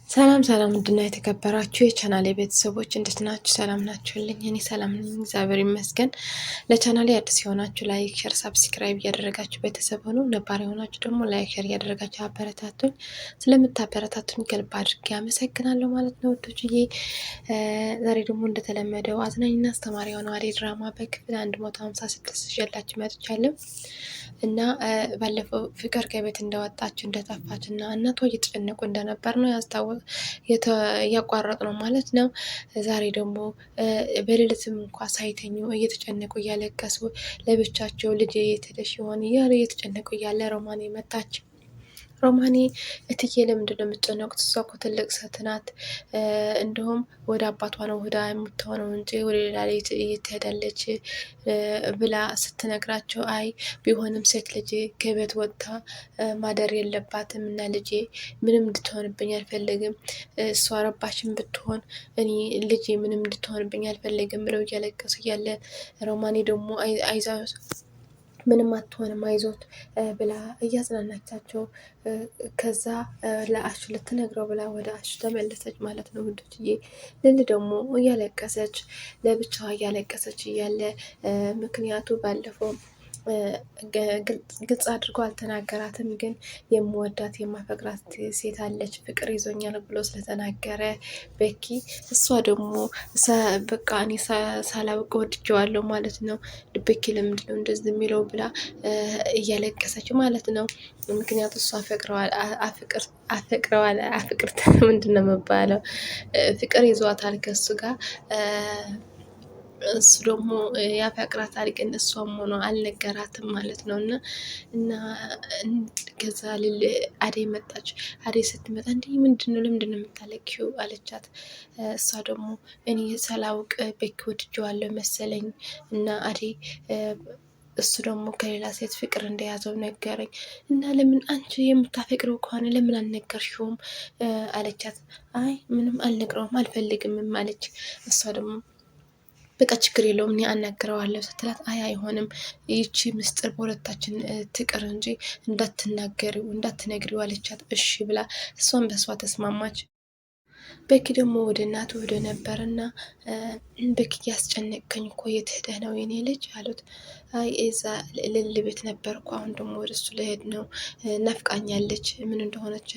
ሰላም ሰላም ውድና የተከበራችሁ የቻናሌ ቤተሰቦች እንዴት ናችሁ? ሰላም ናችሁልኝ? እኔ ሰላም ነኝ፣ እግዚአብሔር ይመስገን። ለቻናሌ አዲስ የሆናችሁ ላይክ፣ ሸር፣ ሳብስክራይብ እያደረጋችሁ ቤተሰብ ሆኑ። ነባር የሆናችሁ ደግሞ ላይክ፣ ሸር እያደረጋችሁ አበረታቱኝ። ስለምታበረታቱኝ ከልብ አድርጌ አመሰግናለሁ ማለት ነው ውዶችዬ። ዛሬ ደግሞ እንደተለመደው አዝናኝና አስተማሪ የሆነው አደይ ድራማ በክፍል 156 ይዤላችሁ መጥቻለሁ እና ባለፈው ፍቅር ከቤት እንደወጣች እንደጠፋች እና እናቷ እየተጨነቁ እንደነበር ነው እያቋረጥ ነው ማለት ነው። ዛሬ ደግሞ በሌሊትም እንኳ ሳይተኙ እየተጨነቁ እያለቀሱ ለብቻቸው ልጅ እየተደሽ ይሆን እያሉ እየተጨነቁ እያለ ሮማኔ መጣች። ሮማኔ እትዬ ለምንድን ነው የምትጨነቁት? እሷ እኮ ትልቅ ሴት ናት። እንዲሁም ወደ አባቷ ነው ወደ የምትሆነው እንጂ ወደ ሌላ ላይ እየትሄዳለች ብላ ስትነግራቸው፣ አይ ቢሆንም ሴት ልጅ ከቤት ወጥታ ማደር የለባትም እና ልጄ ምንም እንድትሆንብኝ አልፈልግም። እሷ ረባሽን ብትሆን እኔ ልጄ ምንም እንድትሆንብኝ አልፈልግም ብለው እያለቀሱ እያለ ሮማኔ ደግሞ አይዛ ምንም አትሆንም አይዞት ብላ እያጽናናቻቸው ከዛ ለአሹ ልትነግረው ብላ ወደ አሹ ተመለሰች ማለት ነው ውዶችዬ። ልል ደግሞ እያለቀሰች ለብቻዋ እያለቀሰች እያለ ምክንያቱ ባለፈው ግልጽ አድርጎ አልተናገራትም፣ ግን የምወዳት የማፈቅራት ሴት አለች ፍቅር ይዞኛል ብሎ ስለተናገረ በኪ እሷ ደግሞ በቃ እኔ ሳላውቅ ወድጀዋለሁ ማለት ነው። በኪ ለምንድን ነው እንደዚህ የሚለው ብላ እያለቀሰች ማለት ነው። ምክንያቱ እሱ አፍቅርት ምንድን ነው የሚባለው ፍቅር ይዟታል ከሱ ጋር እሱ ደግሞ ያፈቅራታል፣ ግን እሷም ሆኖ አልነገራትም ማለት ነው። እና ከዛ አደይ መጣች። አደይ ስትመጣ እንዲህ ምንድነው ለምንድን ነው የምታለቅሺው አለቻት። እሷ ደግሞ እኔ ሳላውቅ ቤኪ ወድጄዋለሁ መሰለኝ እና አደይ እሱ ደግሞ ከሌላ ሴት ፍቅር እንደያዘው ነገረኝ እና ለምን አንቺ የምታፈቅረው ከሆነ ለምን አልነገርሽውም አለቻት። አይ ምንም አልነግረውም አልፈልግም አለች። እሷ ደግሞ በቃ ችግር የለውም እኔ አናግረዋለሁ ስትላት፣ አይ አይሆንም ይቺ ምስጢር በሁለታችን ትቅር እንጂ እንዳትነግሪው አለቻት። እሺ ብላ እሷን በሷ ተስማማች። በኪ ደግሞ ወደ እናቱ ወደ ነበርና በኪ ያስጨነቅከኝ እኮ የት ሄደህ ነው የኔ ልጅ አሉት። አይ እዛ ልል ቤት ነበርኩ፣ አሁን ደግሞ ወደ እሱ ልሄድ ነው። ናፍቃኛለች፣ ምን እንደሆነች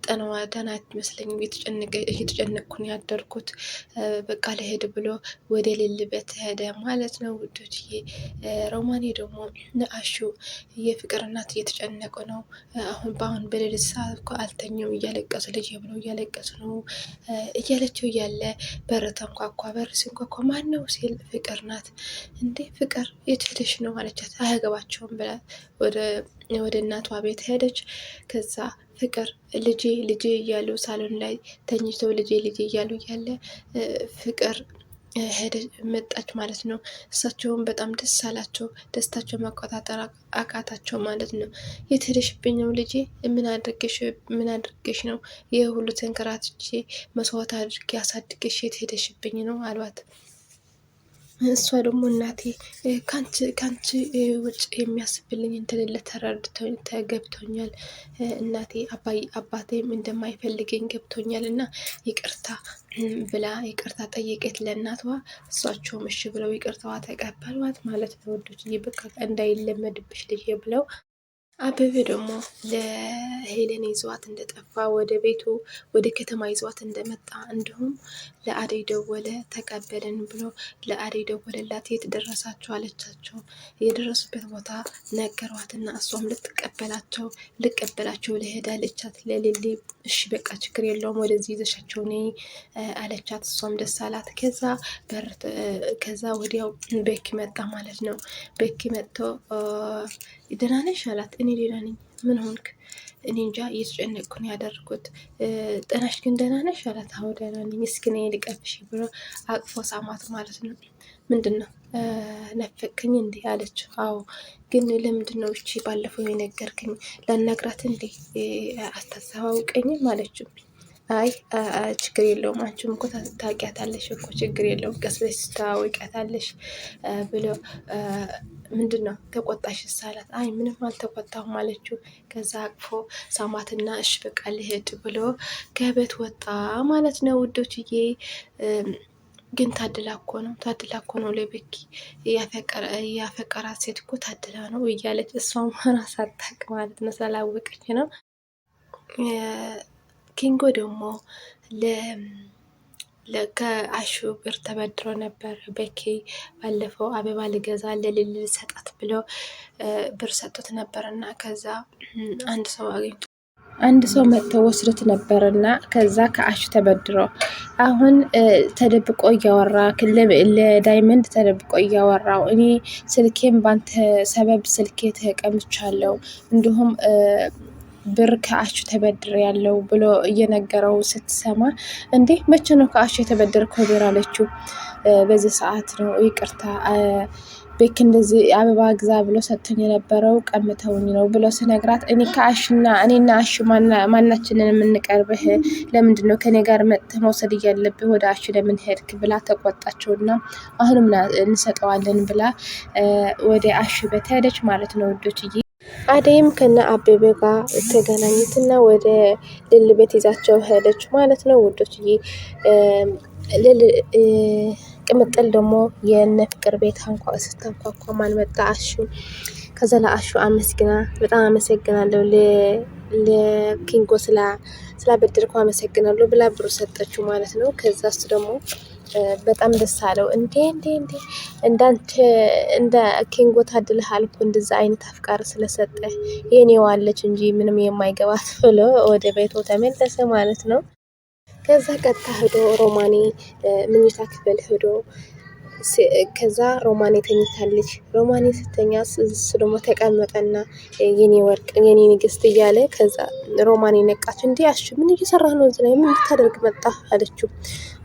ጠናዋ ደህና አትመስለኝም፣ እየተጨነቅኩን ያደርኩት በቃ ልሄድ ብሎ ወደ ልል ቤት ሄደ ማለት ነው ውዶችዬ። ሮማኔ ደግሞ አሹ የፍቅር እናት እየተጨነቁ ነው። በአሁን በሌሊት ሰዓት እኮ አልተኙም እያለቀሱ ልጅ ብለው እያለቀሱ ነው እያለችው እያለ በር ተንኳኳ። በር ሲንኳኳ ማን ነው ሲል ፍቅር ናት። እንዴ ፍቅር የት ሄደሽ ነው አለቻት። አያገባቸውም ብላ ወደ እናቷ ቤት ሄደች። ከዛ ፍቅር ልጄ ልጄ እያሉ ሳሎን ላይ ተኝተው ልጄ ልጄ እያሉ እያለ ፍቅር መጣች ማለት ነው። እሳቸውን በጣም ደስ አላቸው። ደስታቸው መቆጣጠር አቃታቸው ማለት ነው። የት ሄደሽብኝ ነው ልጄ? ምን አድርገሽ ነው ይህ ሁሉ ተንከራትቼ መስዋዕት አድርጌ አሳድገሽ የት ሄደሽብኝ ነው አሏት። እሷ ደግሞ እናቴ ከአንቺ ውጭ የሚያስብልኝ እንደሌለ ገብቶኛል እናቴ፣ አባቴም እንደማይፈልገኝ ገብቶኛል እና ይቅርታ ብላ ይቅርታ ጠየቀት ለእናቷ። እሷቸውም እሺ ብለው ይቅርታዋ ተቀበሏት ማለት ነው ወዶች። በቃ እንዳይለመድብሽ ልጅ ብለው አበበ ደግሞ ለሄለን ይዟት እንደጠፋ ወደ ቤቱ ወደ ከተማ ይዟት እንደመጣ እንዲሁም ለአደይ ደወለ። ተቀበለን ብሎ ለአደይ ደወለላት። የት ደረሳችሁ አለቻቸው። የደረሱበት ቦታ ነገሯትና እሷም ልቀበላቸው ልሄድ አለቻት ለሊሊ። እሺ በቃ ችግር የለውም ወደዚህ ይዘሻቸው ነይ አለቻት። እሷም ደስ አላት። ከዛ ወዲያው ቤኪ መጣ ማለት ነው። ቤኪ መጥቶ ደህና ነሽ አላት። እኔ ደህና ነኝ። ምን ሆንክ? እኔ እንጃ እየተጨነቅኩ ነው ያደርኩት። ጤናሽ ግን ደህና ነሽ አላት። አዎ ደህና ነኝ፣ እስኪ ነይ ልቀፍሽ ብሎ አቅፎ ሳማት ማለት ነው። ምንድን ነው ነፈቅኝ እንዲህ አለችው። አዎ ግን ለምንድን ነው እቺ ባለፈው የነገርክኝ ላናግራት እንዴ አታስተዋውቀኝም አለችው። አይ ችግር የለውም አንቺም እኮ ታውቂያታለሽ እኮ ችግር የለውም ቀስ ብለሽ ታውቂያታለሽ ብሎ ምንድን ነው ተቆጣሽ ሳላት፣ አይ ምንም አልተቆጣሁም አለችው። ከዛ አቅፎ ሳማትና እሽ በቃ ልሄድ ብሎ ከቤት ወጣ ማለት ነው ውዶችዬ። ግን ታድላ እኮ ነው ለቤኪ ያፈቀራት ሴት እኮ ታድላ ነው እያለች እሷም ሆና ሳታውቅ ማለት ነው ስላወቀች ነው። ኪንጎ ደግሞ ከአሹ ብር ተበድሮ ነበር። ቤኪ ባለፈው አበባ ልገዛ ለልል ሰጣት ብሎ ብር ሰጡት ነበር እና ከዛ አንድ ሰው መጥተው ወስዶት ነበር እና ከዛ ከአሹ ተበድሮ አሁን ተደብቆ እያወራ ለዳይመንድ ተደብቆ እያወራው እኔ ስልኬን ባንተ ሰበብ ስልኬ ተቀምቻለሁ እንዲሁም ብር ከአሹ ተበድር ያለው ብሎ እየነገረው ስትሰማ፣ እንዴ መቼ ነው ከአሹ የተበደርከው ብር አለችው። በዚህ ሰዓት ነው ይቅርታ ቤክ እንደዚህ አበባ ግዛ ብሎ ሰጥቶኝ የነበረው ቀምተውኝ ነው ብሎ ስነግራት፣ እኔና አሹ ማናችንን የምንቀርብህ ለምንድን ነው ከኔ ጋር መጥተህ መውሰድ እያለብህ ወደ አሹ ለምን ሄድክ ብላ ተቆጣቸውና አሁንም እንሰጠዋለን ብላ ወደ አሹ ቤት ሄደች ማለት ነው ውዶችዬ። አደይም ከነ አበበ ጋር ተገናኙትና ወደ ልል ቤት ይዛቸው ሄደች ማለት ነው ውዶችዬ። ቅምጥል ደግሞ የነ ፍቅር ቤት ስታንኳኳ ማን መጣ? አሹ። ከዛ ለአሹ አመስግና በጣም አመሰግናለሁ ለኪንጎ ስላበደርከው አመሰግናለሁ ብላ ብሩ ሰጠችው ማለት ነው። ከዛ እሱ ደግሞ በጣም ደስ አለው። እንዴ እንደ ኪንጎ ታድልሃል እኮ እንደዛ አይነት አፍቃሪ ስለሰጠ የኔዋለች እንጂ ምንም የማይገባት ብሎ ወደ ቤቱ ተመለሰ ማለት ነው። ከዛ ቀጥታ ሄዶ ሮማኔ ምኝታ ክፍል ሄዶ ከዛ ሮማኔ ተኝታለች። ሮማኔ ስተኛ እሱ ደግሞ ተቀመጠና የኔ ወርቅ የኔ ንግስት እያለ ከዛ ሮማኔ ነቃች። እንዴ አሹ ምን እየሰራህ ነው እዚህ ላይ ምን ልታደርግ መጣ አለችው።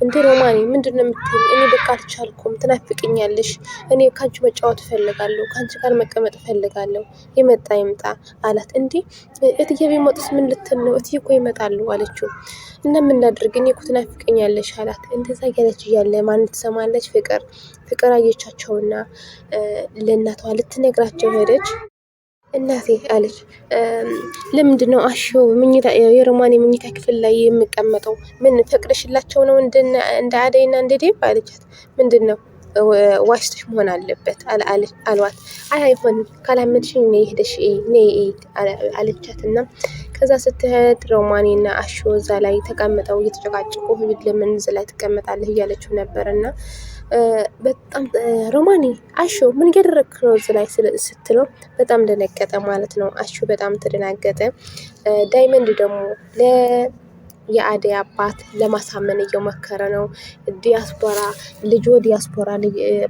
እንዴ ሮማኔ ምንድን ነው የምትይኝ? እኔ በቃ አልቻልኩም፣ ትናፍቅኛለሽ፣ እኔ ካንቺ መጫወት እፈልጋለሁ፣ ካንቺ ጋር መቀመጥ እፈልጋለሁ፣ የመጣ ይምጣ አላት። እንዴ እትዬ ቢመጡስ ምን ልትል ነው? እትዬ እኮ ይመጣሉ አለችው። እና ምን ላድርግ እኔ እኮ ትናፍቀኛለሽ አላት። እንደዛ እያለች እያለ ማን ትሰማለች? ፍቅር አየቻቸውና ለእናቷ ልትነግራቸው ሄደች። እናቴ አለች፣ ለምንድን ነው አሹ የሮማኔ ምኝታ ክፍል ላይ የምቀመጠው? ምን ፈቅደሽላቸው ነው እንደ አደይና እንደ ዴብ አለቻት። ምንድን ነው ዋሽተሽ መሆን አለበት አሏት። አይሆንም ካላመንሽኝ ነይ ሄደሽ ነይ አለቻት። እና ከዛ ስትሄድ ሮማኔና አሹ እዛ ላይ ተቀምጠው እየተጨቃጨቁ ለምን እዚህ ላይ ትቀመጣለህ እያለችው ነበር። እና በጣም ሮማኔ አሹ ምን እያደረግክ ነው እዚህ ላይ ስትለው በጣም ደነገጠ ማለት ነው። አሹ በጣም ተደናገጠ። ዳይመንድ ደግሞ የአደይ አባት ለማሳመን እየሞከረ ነው። ዲያስፖራ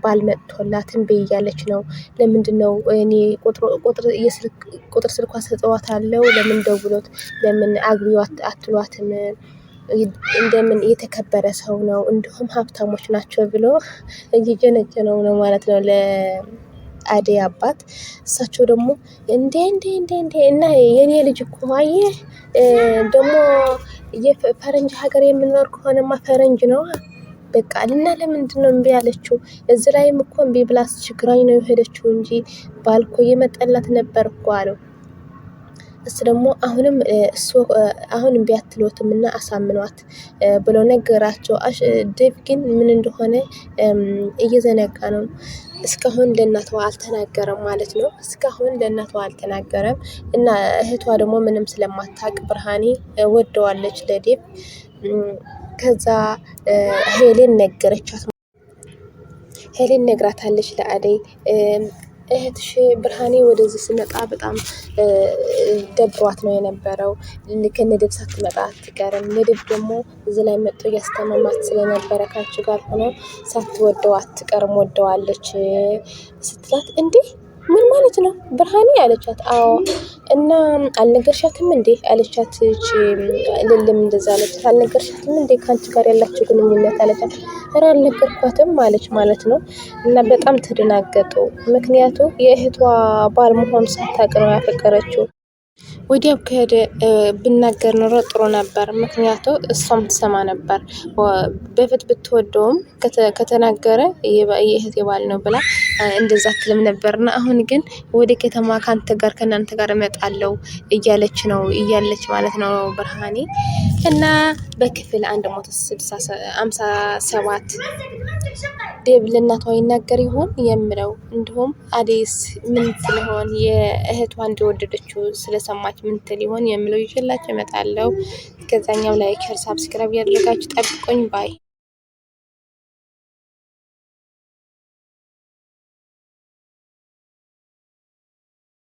ባልመጥቶላትን እያለች ነው። ለምንድን ነው እኔ ቁጥር ስልኳ ሰጠዋታለሁ፣ ለምን ደውሎት ለምን አግቢው አትሏትም? እንደምን የተከበረ ሰው ነው እንዲሁም ሀብታሞች ናቸው ብሎ እየጀነጀነው ነው ማለት ነው ለአደይ አባት። እሳቸው ደግሞ እንዴ እና የኔ ልጅ እኮ አየህ ደግሞ የፈረንጅ ሀገር የምንኖር ከሆነማ ፈረንጅ ነው በቃ እና ለምንድን ነው እምቢ ያለችው? እዚህ ላይም እኮ እምቢ ብላ ችግራኝ ነው የሄደችው እንጂ ባልኮ የመጠላት ነበር እኮ አለው። እሱ ደግሞ አሁን እምቢ አትሎትም እና አሳምኗት ብሎ ነገራቸው። ዴቭ ግን ምን እንደሆነ እየዘነጋ ነው። እስካሁን ለእናቷ አልተናገረም ማለት ነው። እስካሁን ለእናቷ አልተናገረም እና እህቷ ደግሞ ምንም ስለማታውቅ ብርሃኔ ወደዋለች ለዴቭ። ከዛ ሄሌን ነግራታለች ለአደይ እህትሽ ብርሃኔ ወደዚህ ስመጣ በጣም ደብሯት ነው የነበረው። ከነደብ ሳትመጣ አትቀርም። ነደብ ደግሞ እዚህ ላይ መጥቶ እያስተመማት ስለነበረ ካንቺ ጋር ሆኖ ሳትወደው አትቀርም ወደዋለች ስትላት፣ እንዴ ምን ማለት ነው ብርሃኔ አለቻት። አዎ እና አልነገርሻትም እንዴ አለቻት። ልልም እንደዛ አለቻት። አልነገርሻትም እንዴ ካንቺ ጋር ያላችሁ ግንኙነት አለቻት። ኧረ አልነገርኳትም ማለች ማለት ነው። እና በጣም ተደናገጡ። ምክንያቱ የእህቷ ባል መሆኑ ሳታውቅ ነው ያፈቀረችው። ወዲያው ከሄደ ብናገር ኖሮ ጥሩ ነበር። ምክንያቱ እሷም ትሰማ ነበር። በፊት ብትወደውም ከተናገረ የእህቴ ባል ነው ብላ እንደዛ ትልም ነበርና አሁን ግን ወደ ከተማ ከእናንተ ጋር እመጣለሁ እያለች ማለት ነው ብርሃኔ። እና በክፍል 157 ዴብ ለእናቷ ይናገር ይሆን የምለው፣ እንዲሁም አዴስ ምን ትል ይሆን የእህቷ እንደወደደችው ስለሰማች ምን ትል ይሆን የምለው ይዤላችሁ እመጣለሁ። ከዛኛው ላይክ፣ ሸር፣ ሳብስክራይብ ያደረጋችሁ ጠብቁኝ ባይ